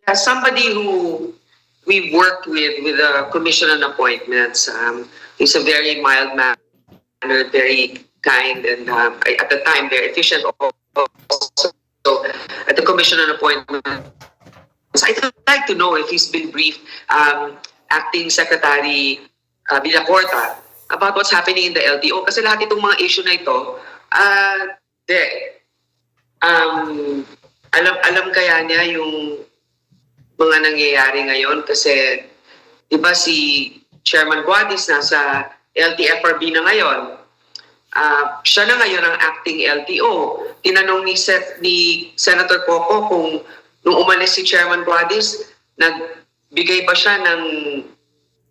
As somebody who we worked with the Commission on Appointments, he's a very mild-mannered, very kind, and at the time, very efficient also. So at the Commission on Appointments, I'd like to know if he's been briefed, Acting Secretary Villacorta, about what's happening in the LTO. Kasi lahat itong mga issue na ito, alam kaya niya yung mga nangyayari ngayon kasi di ba si Chairman Guadis nasa LTFRB na ngayon. Siya na ngayon ang acting LTO. Tinanong ni Senator Coco kung nung umalis si Chairman Guadis, nagbigay ba siya ng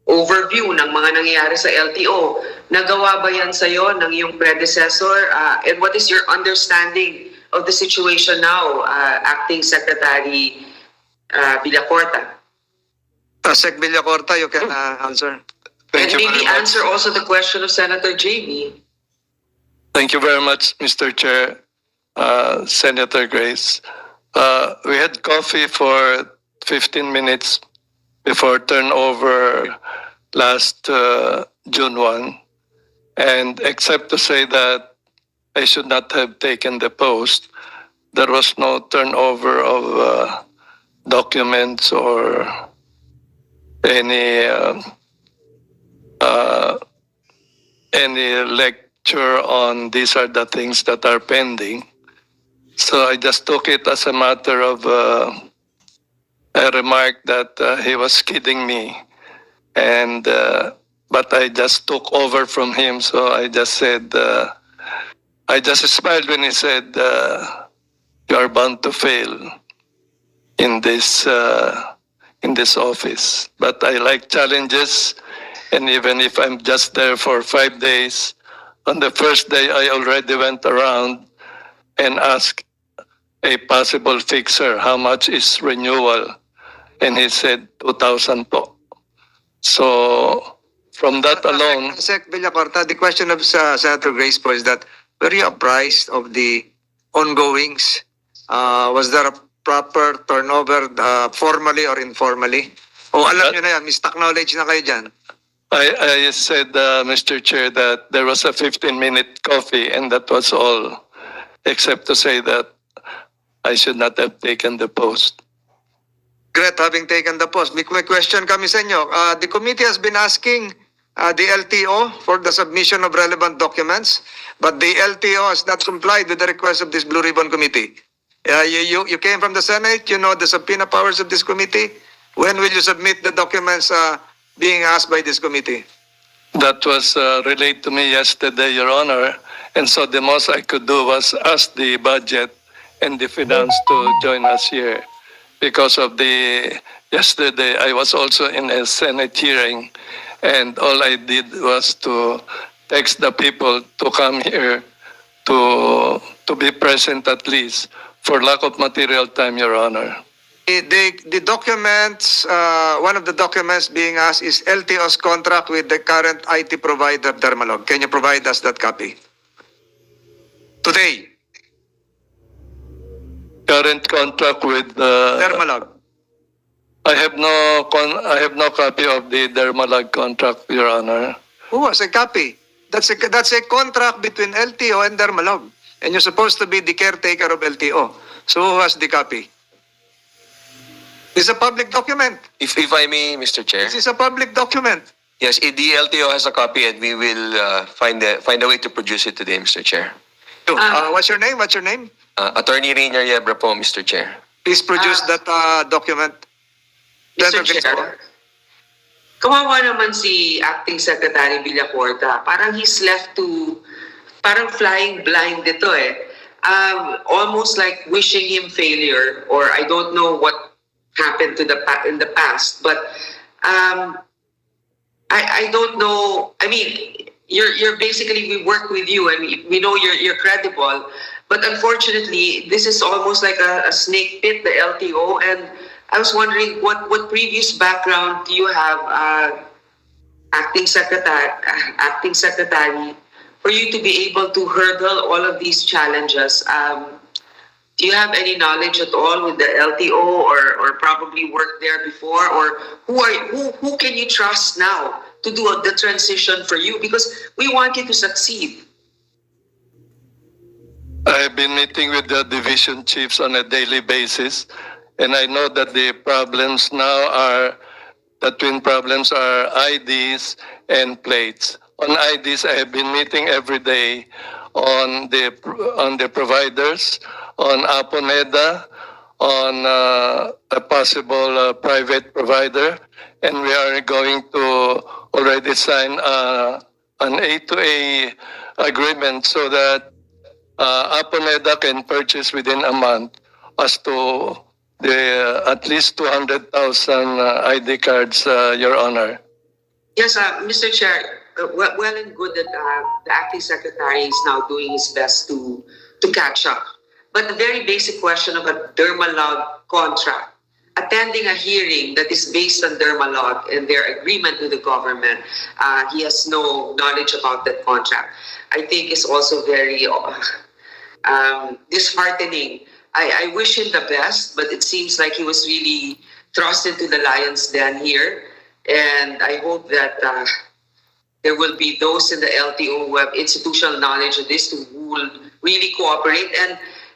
overview ng mga nangyayari sa LTO. Nagawa ba yan sa'yo ng iyong predecessor? And what is your understanding of the situation now, Acting Secretary Villacorta? Sec Villacorta, you can answer. And maybe answer also the question of Senator JB. Thank you very much, Mr. Chair, Senator Grace. We had coffee for 15 minutes before turnover last June 1. And except to say that I should not have taken the post, there was no turnover of documents or any lecture on these are the things that are pending. So I just took it as a matter of a remark that he was kidding me, and but I just took over from him. So I just said, I just smiled when he said, "You are bound to fail in this office." But I like challenges, and even if I'm just there for 5 days, on the first day I already went around and asked a possible fixer how much is renewal, and he said 2,000 po. So from that alone, Sec Villacorta, the question of Senator Grace Poe is that were you apprised of the ongoings? Was there a proper turnover formally or informally? O alam nyo na yan, mistock knowledge na kayo dyan. I said, Mr. Chair, that there was a 15-minute coffee, and that was all, except to say that I should not have taken the post. Great, having taken the post. May question kami sa inyo. The committee has been asking the LTO for the submission of relevant documents, but the LTO has not complied with the request of this Blue Ribbon Committee. You came from the Senate, you know the subpoena powers of this committee. When will you submit the documents being asked by this committee? That was relayed to me yesterday, Your Honor, and so the most I could do was ask the budget and the finance to join us here. Because of yesterday, I was also in a Senate hearing, and all I did was to text the people to come here to be present at least for lack of material time, Your Honor. The documents, one of the documents being asked is LTO's contract with the current IT provider, Dermalog. Can you provide us that copy? Today. Current contract with Dermalog. I have no copy of the Dermalog contract, Your Honor. Who has a copy? That's a contract between LTO and Dermalog, and you're supposed to be the caretaker of LTO. So who has the copy? This is a public document. If I may, Mr. Chair. This is a public document. Yes, the LTO has a copy, and we will find a way to produce it today, Mr. Chair. What's your name? What's your name? Attorney Rainier Yebra po, Mr. Chair. Please produce that document. Mr. Chair, kawawa naman si Acting Secretary Villacorta. Parang he's left to, parang flying blind dito eh. Almost like wishing him failure, or I don't know what happened to in the past, but I don't know. I mean, you're basically, we work with you and we know you're credible, but unfortunately this is almost like a snake pit, the LTO, and I was wondering what previous background do you have, acting secretary, for you to be able to hurdle all of these challenges. Do you have any knowledge at all with the LTO, or probably worked there before, or who can you trust now to do the transition for you? Because we want you to succeed. I've been meeting with the division chiefs on a daily basis, and I know that the problems now are, the twin problems are IDs and plates. On IDs, I have been meeting every day on the providers, on Aponeda, on a possible private provider, and we are going to already sign an A2A agreement so that Aponeda can purchase within a month as to the at least 200,000 ID cards, Your Honor. Yes, Mr. Chair, well and good that the acting secretary is now doing his best to catch up. But the very basic question of a Dermalog contract, attending a hearing that is based on Dermalog and their agreement with the government, he has no knowledge about that contract, I think is also very disheartening. I wish him the best, but it seems like he was really thrust into the lion's den here. And I hope that there will be those in the LTO who have institutional knowledge of this who will really cooperate.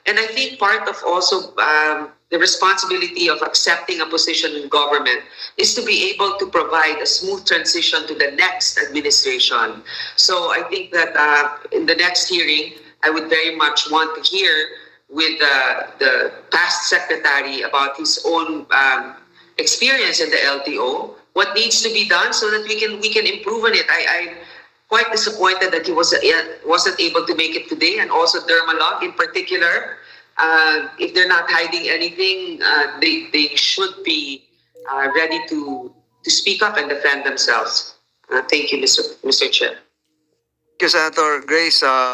And I think part of also the responsibility of accepting a position in government is to be able to provide a smooth transition to the next administration. So I think that in the next hearing, I would very much want to hear with the past secretary about his own experience in the LTO, what needs to be done so that we can improve on it. I'm quite disappointed that he wasn't able to make it today, and also Dermalog in particular. If they're not hiding anything, they should be ready to speak up and defend themselves. Thank you, Mr. Chair. Thank you, Senator Grace.